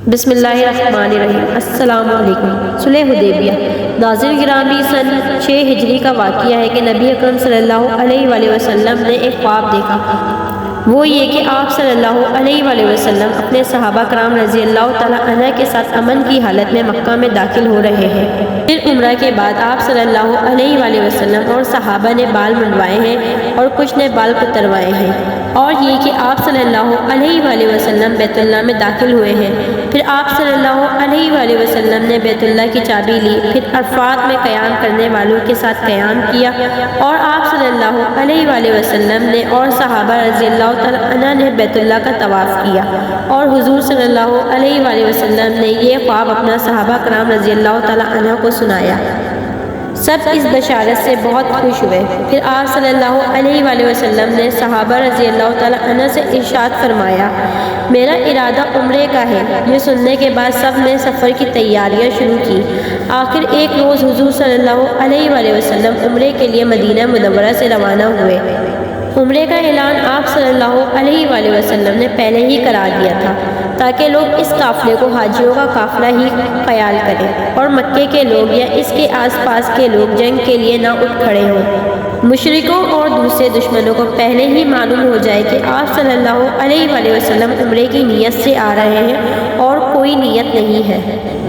بسم اللہ الرحمن الرحیم۔ السلام علیکم۔ صلح حدیبیہ۔ ناظرین گرامی، سن 6 ہجری کا واقعہ ہے کہ نبی اکرم صلی اللہ علیہ وآلہ وسلم نے ایک خواب دیکھا۔ وہ یہ کہ آپ صلی اللہ علیہ وآلہ وسلم اپنے صحابہ کرام رضی اللہ تعالیٰ عنہ کے ساتھ امن کی حالت میں مکہ میں داخل ہو رہے ہیں۔ پھر عمرہ کے بعد آپ صلی اللہ علیہ وآلہ وسلم اور صحابہ نے بال منڈوائے ہیں اور کچھ نے بال کتروائے ہیں، اور یہ کہ آپ صلی اللہ علیہ وآلہ وسلم بیت اللہ میں داخل ہوئے ہیں۔ پھر آپ صلی اللہ علیہ وآلہ وسلم نے بیت اللہ کی چابی لی، پھر عرفات میں قیام کرنے والوں کے ساتھ قیام کیا، اور آپ صلی اللہ علیہ وآلہ وسلم نے اور صحابہ رضی اللہ تعالیٰ عنہ نے بیت اللہ کا طواف کیا، اور حضور صلی اللہ علیہ وآلہ وسلم نے یہ خواب اپنا صحابہ کرام رضی اللہ تعالیٰ عنہ کو سنایا۔ سب اس بشارت سے بہت خوش ہوئے۔ پھر آپ صلی اللہ علیہ وآلہ وسلم نے صحابہ رضی اللہ تعالیٰ عنہ سے ارشاد فرمایا، میرا ارادہ عمرے کا ہے۔ یہ سننے کے بعد سب نے سفر کی تیاریاں شروع کی۔ آخر ایک روز حضور صلی اللہ علیہ وآلہ وسلم عمرے کے لیے مدینہ منورہ سے روانہ ہوئے۔ عمرے کا اعلان آپ صلی اللہ علیہ وآلہ وسلم نے پہلے ہی کرا دیا تھا، تاکہ لوگ اس قافلے کو حاجیوں کا قافلہ ہی خیال کریں، اور مکے کے لوگ یا اس کے آس پاس کے لوگ جنگ کے لیے نہ اٹھ کھڑے ہوں۔ مشرکوں اور دوسرے دشمنوں کو پہلے ہی معلوم ہو جائے کہ آپ صلی اللہ علیہ وآلہ وسلم عمرے کی نیت سے آ رہے ہیں اور کوئی نیت نہیں ہے۔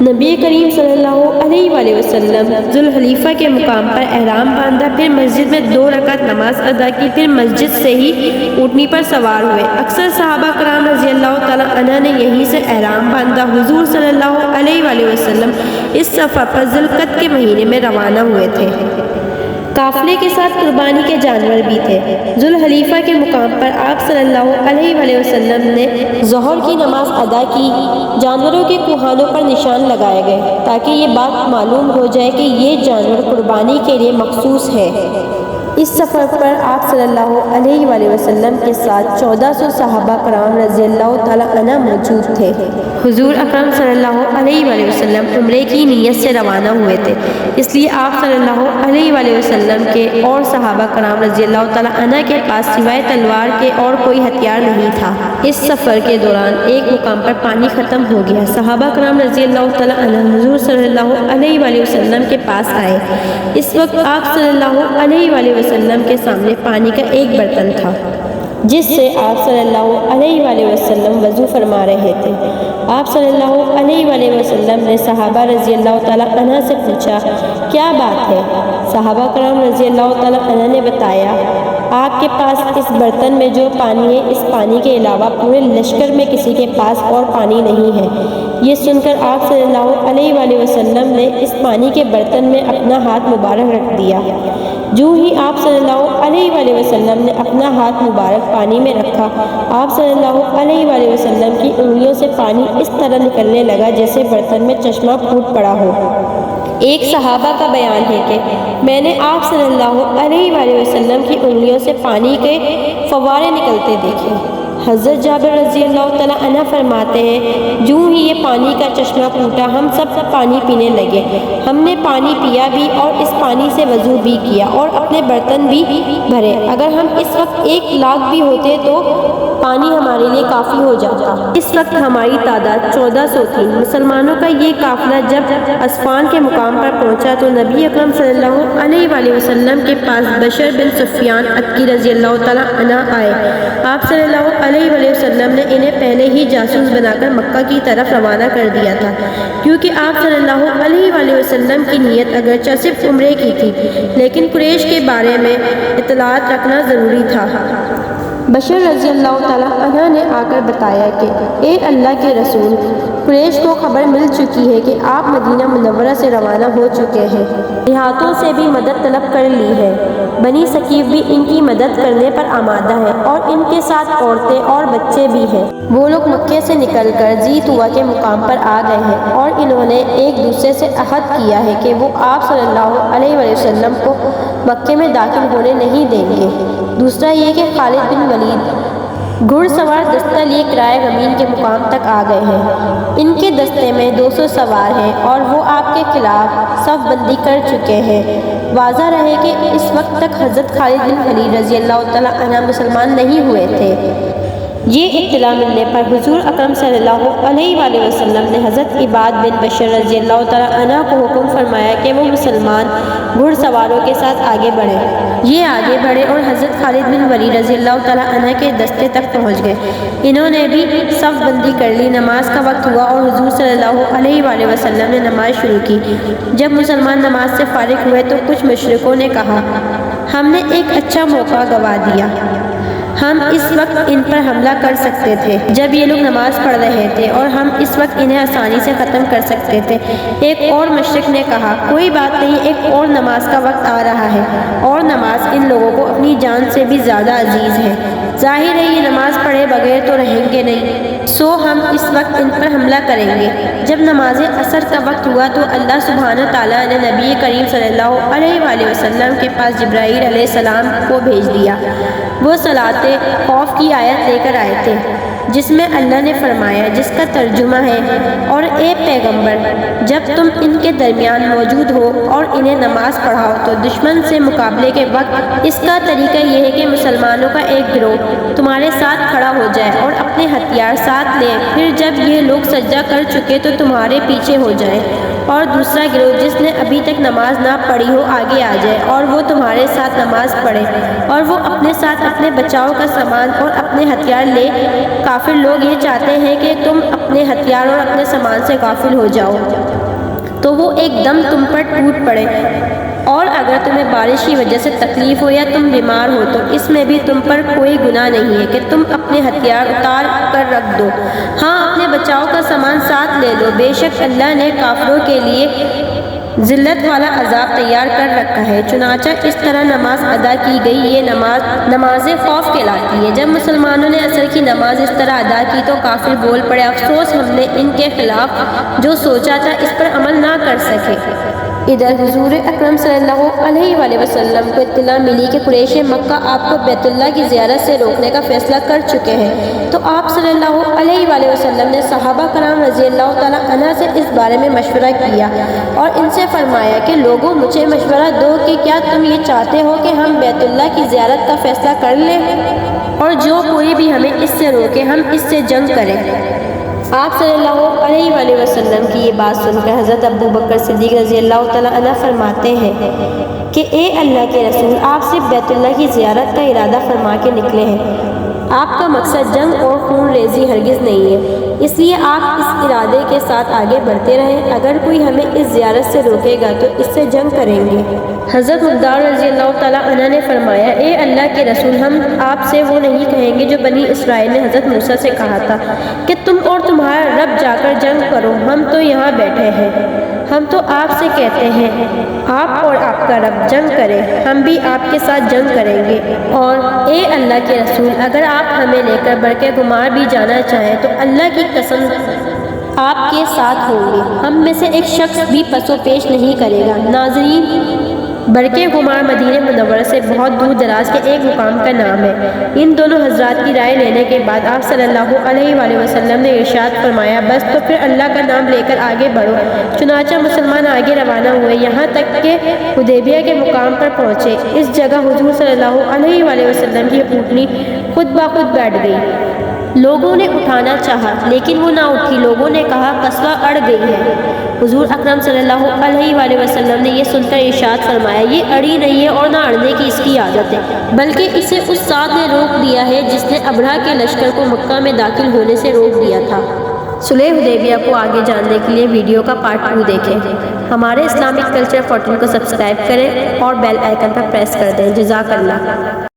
نبی کریم صلی اللہ علیہ وآلہ وسلم ذوالحلیفہ کے مقام پر احرام باندھا، پھر مسجد میں 2 رکعت نماز ادا کی، پھر مسجد سے ہی اونٹنی پر سوار ہوئے۔ اکثر صحابہ کرام رضی اللہ تعالیٰ عنہ نے یہیں سے احرام باندھا۔ حضور صلی اللہ علیہ وآلہ وسلم اس سفر پر ذی القعدہ کے مہینے میں روانہ ہوئے تھے۔ قافلے کے ساتھ قربانی کے جانور بھی تھے۔ ذوالحلیفہ کے مقام پر آپ صلی اللہ علیہ وآلہ وسلم نے ظہر کی نماز ادا کی۔ جانوروں کے کوہانوں پر نشان لگائے گئے تاکہ یہ بات معلوم ہو جائے کہ یہ جانور قربانی کے لیے مخصوص ہے۔ اس سفر پر آپ صلی اللہ علیہ وآلہ وسلم کے ساتھ 1400 صحابہ کرام رضی اللہ تعالیٰ عنہ موجود تھے۔ حضور اکرم صلی اللہ علیہ وآلہ وسلم عمرے کی نیت سے روانہ ہوئے تھے، اس لیے آپ صلی اللہ علیہ وآلہ وسلم کے اور صحابہ کرام رضی اللہ تعالیٰ عنہ کے پاس سوائے تلوار کے اور کوئی ہتھیار نہیں تھا۔ اس سفر کے دوران ایک مقام پر پانی ختم ہو گیا۔ صحابہ کرام رضی اللہ تعالیٰ عنہ حضور صلی اللہ علیہ وآلہ وسلم کے پاس آئے۔ اس وقت آپ صلی اللہ علیہ وآلہ وسلم کے سامنے پانی کا ایک برتن تھا، جس سے آپ صلی اللہ علیہ وآلہ وسلم وضو فرما رہے تھے۔ آپ صلی اللہ علیہ وآلہ وسلم نے صحابہ رضی اللہ تعالیٰ عنہ سے پوچھا، کیا بات ہے؟ صحابہ کرام رضی اللہ تعالیٰ عنہ نے بتایا، آپ کے پاس اس برتن میں جو پانی ہے، اس پانی کے علاوہ پورے لشکر میں کسی کے پاس اور پانی نہیں ہے۔ یہ سن کر آپ صلی اللہ علیہ وآلہ وسلم نے اس پانی کے برتن میں اپنا ہاتھ مبارک رکھ دیا۔ جو ہی آپ صلی اللہ علیہ وآلہ وسلم نے اپنا ہاتھ مبارک پانی میں رکھا، آپ صلی اللہ علیہ وآلہ وسلم کی انگلیوں سے پانی اس طرح نکلنے لگا جیسے برتن میں چشمہ پھوٹ پڑا ہو۔ ایک صحابہ کا بیان ہے کہ میں نے آپ صلی اللہ علیہ وآلہ وسلم کی انگلیوں سے پانی کے فوارے نکلتے دیکھے۔ حضرت جابر رضی اللہ تعالیٰ عنہ فرماتے ہیں، جو ہی یہ پانی کا چشمہ پھوٹا، ہم سب پانی پینے لگے۔ ہم نے پانی پیا بھی اور اس پانی سے وضو بھی کیا اور اپنے برتن بھی بھرے۔ اگر ہم اس وقت 1,00,000 بھی ہوتے تو پانی ہمارے لیے کافی ہو جاتا۔ اس وقت ہماری تعداد 1400 تھی۔ مسلمانوں کا یہ قافلہ جب عصفان کے مقام پر پہنچا تو نبی اکرم صلی اللہ علیہ وآلہ وسلم کے پاس بشر بن سفیان عتکی رضی اللہ تعالیٰ عنہ آئے۔ آپ صلی اللہ علیہ وآلہ وسلم نے انہیں پہلے ہی جاسوس بنا کر مکہ کی طرف روانہ کر دیا تھا، کیونکہ آپ صلی اللہ علیہ وآلہ وسلم کی نیت اگرچہ صرف عمرے کی تھی، لیکن قریش کے بارے میں اطلاعات رکھنا ضروری تھا۔ بشر رضی اللہ تعالیٰ عنہ نے آ کر بتایا کہ اے اللہ کے رسول، قریش کو خبر مل چکی ہے کہ آپ مدینہ منورہ سے روانہ ہو چکے ہیں۔ دیہاتوں سے بھی مدد طلب کر لی ہے۔ بنی ثقیف بھی ان کی مدد کرنے پر آمادہ ہے، اور ان کے ساتھ عورتیں اور بچے بھی ہیں۔ وہ لوگ مکے سے نکل کر ذی طویٰ کے مقام پر آ گئے ہیں، اور انہوں نے ایک دوسرے سے عہد کیا ہے کہ وہ آپ صلی اللہ علیہ وآلہ وسلم کو مکے میں داخل ہونے نہیں دیں گے۔ دوسرا یہ کہ خالد بن ولید گھڑ سوار دستہ لیے کرائے غمین کے مقام تک آ گئے ہیں۔ ان کے دستے میں 200 سوار ہیں، اور وہ آپ کے خلاف صف بندی کر چکے ہیں۔ واضح رہے کہ اس وقت تک حضرت خالد بن ولید رضی اللہ تعالیٰ عنہ مسلمان نہیں ہوئے تھے۔ یہ اطلاع ملنے پر حضور اکرم صلی اللہ علیہ وآلہ وسلم نے حضرت عباد بن بشر رضی اللہ تعالیٰ عنہ کو حکم فرمایا کہ وہ مسلمان گھڑ سواروں کے ساتھ آگے بڑھے۔ یہ آگے بڑھے اور حضرت خالد بن ولید رضی اللہ تعالیٰ عنہ کے دستے تک پہنچ گئے۔ انہوں نے بھی صف بندی کر لی۔ نماز کا وقت ہوا اور حضور صلی اللہ علیہ وآلہ وسلم نے نماز شروع کی۔ جب مسلمان نماز سے فارغ ہوئے تو کچھ مشرکوں نے کہا، ہم نے ایک اچھا موقع گنوا دیا، ہم اس وقت ان پر حملہ کر سکتے تھے جب یہ لوگ نماز پڑھ رہے تھے، اور ہم اس وقت انہیں آسانی سے ختم کر سکتے تھے۔ ایک اور مشرک نے کہا، کوئی بات نہیں، ایک اور نماز کا وقت آ رہا ہے، اور نماز ان لوگوں کو اپنی جان سے بھی زیادہ عزیز ہے۔ ظاہر ہے یہ نماز پڑھے بغیر تو رہیں گے نہیں، سو ہم اس وقت ان پر حملہ کریں گے۔ جب نماز عصر کا وقت ہوا تو اللہ سبحانہ تعالیٰ نے نبی کریم صلی اللہ علیہ وآلہ وسلم کے پاس جبرائیل علیہ السلام کو بھیج دیا۔ وہ صلاۃ خوف کی آیت لے کر آئے تھے، جس میں اللہ نے فرمایا، جس کا ترجمہ ہے، اور اے پیغمبر، جب تم ان کے درمیان موجود ہو اور انہیں نماز پڑھاؤ تو دشمن سے مقابلے کے وقت اس کا طریقہ یہ ہے کہ مسلمانوں کا ایک گروہ تمہارے ساتھ کھڑا ہو جائے اور اپنے ہتھیار ساتھ لے، پھر جب یہ لوگ سجدہ کر چکے تو تمہارے پیچھے ہو جائے، اور دوسرا گروہ جس نے ابھی تک نماز نہ پڑھی ہو آگے آ جائے اور وہ تمہارے ساتھ نماز پڑھے، اور وہ اپنے ساتھ اپنے بچاؤ کا سامان اور اپنے ہتھیار لے۔ کافر لوگ یہ چاہتے ہیں کہ تم اپنے ہتھیار اور اپنے سامان سے غافل ہو جاؤ تو وہ ایک دم تم پر ٹوٹ پڑے، اور اگر تمہیں بارش کی وجہ سے تکلیف ہو یا تم بیمار ہو تو اس میں بھی تم پر کوئی گناہ نہیں ہے کہ تم اپنے ہتھیار اتار کر رکھ دو، ہاں اپنے بچاؤ کا سامان ساتھ لے لو۔ بے شک اللہ نے کافروں کے لیے ذلت والا عذاب تیار کر رکھا ہے۔ چنانچہ اس طرح نماز ادا کی گئی۔ یہ نماز خوف کہلاتی ہے۔ جب مسلمانوں نے عصر کی نماز اس طرح ادا کی تو کافر بول پڑے، افسوس ہم نے ان کے خلاف جو سوچا تھا اس پر عمل نہ کر سکے۔ ادھر حضور اکرم صلی اللہ علیہ وآلہ وسلم کو اطلاع ملی کہ قریش مکہ آپ کو بیت اللہ کی زیارت سے روکنے کا فیصلہ کر چکے ہیں، تو آپ صلی اللہ علیہ وآلہ وسلم نے صحابہ کرام رضی اللہ تعالیٰ عنہ سے اس بارے میں مشورہ کیا اور ان سے فرمایا کہ لوگوں مجھے مشورہ دو کہ کیا تم یہ چاہتے ہو کہ ہم بیت اللہ کی زیارت کا فیصلہ کر لیں، اور جو کوئی بھی ہمیں اس سے روکے ہم اس سے جنگ کریں۔ آپ صلی اللہ علیہ وآلہ وسلم کی یہ بات سن کر حضرت ابو بکر صدیق رضی اللہ تعالیٰ عنہ فرماتے ہیں کہ اے اللہ کے رسول، آپ صرف بیت اللہ کی زیارت کا ارادہ فرما کے نکلے ہیں، آپ کا مقصد جنگ اور خون ریزی ہرگز نہیں ہے، اس لیے آپ اس ارادے کے ساتھ آگے بڑھتے رہیں، اگر کوئی ہمیں اس زیارت سے روکے گا تو اس سے جنگ کریں گے۔ حضرت مقدار رضی اللہ تعالیٰ عنہ نے فرمایا، اے اللہ کے رسول، ہم آپ سے وہ نہیں کہیں گے جو بنی اسرائیل نے حضرت موسیٰ سے کہا تھا کہ تم اور تمہارا رب جا کر جنگ کرو، ہم تو یہاں بیٹھے ہیں۔ ہم تو آپ سے کہتے ہیں آپ اور آپ کا رب جنگ کریں، ہم بھی آپ کے ساتھ جنگ کریں گے، اور اے اللہ کے رسول، اگر آپ ہمیں لے کر برقع گمار بھی جانا چاہیں تو اللہ کی قسم آپ کے ساتھ ہوں گے، ہم میں سے ایک شخص بھی پس و پیش نہیں کرے گا۔ ناظرین، برقع گمار مدینہ منورہ سے بہت دور دراز کے ایک مقام کا نام ہے۔ ان دونوں حضرات کی رائے لینے کے بعد آپ صلی اللہ علیہ وآلہ وسلم نے ارشاد فرمایا، بس تو پھر اللہ کا نام لے کر آگے بڑھو۔ چنانچہ مسلمان آگے روانہ ہوئے، یہاں تک کہ حدیبیہ کے مقام پر پہنچے۔ اس جگہ حضور صلی اللہ علیہ وآلہ وسلم کی اونٹنی خود بخود بیٹھ گئی۔ لوگوں نے اٹھانا چاہا لیکن وہ نہ اٹھی، لوگوں نے کہا قصبہ اڑ گئی ہے۔ حضور اکرم صلی اللہ علیہ وآلہ وسلم نے یہ سن کر ارشاد فرمایا، یہ اڑی نہیں ہے اور نہ اڑنے کی اس کی عادت ہے، بلکہ اسے اس ذات نے روک دیا ہے جس نے ابرہہ کے لشکر کو مکہ میں داخل ہونے سے روک دیا تھا۔ صلح حدیبیہ کو آگے جاننے کے لیے ویڈیو کا پارٹ 2 دیکھیں۔ ہمارے اسلامک کلچر 14 کو سبسکرائب کریں اور بیل آئیکن پر پریس کر دیں۔ جزاک اللہ۔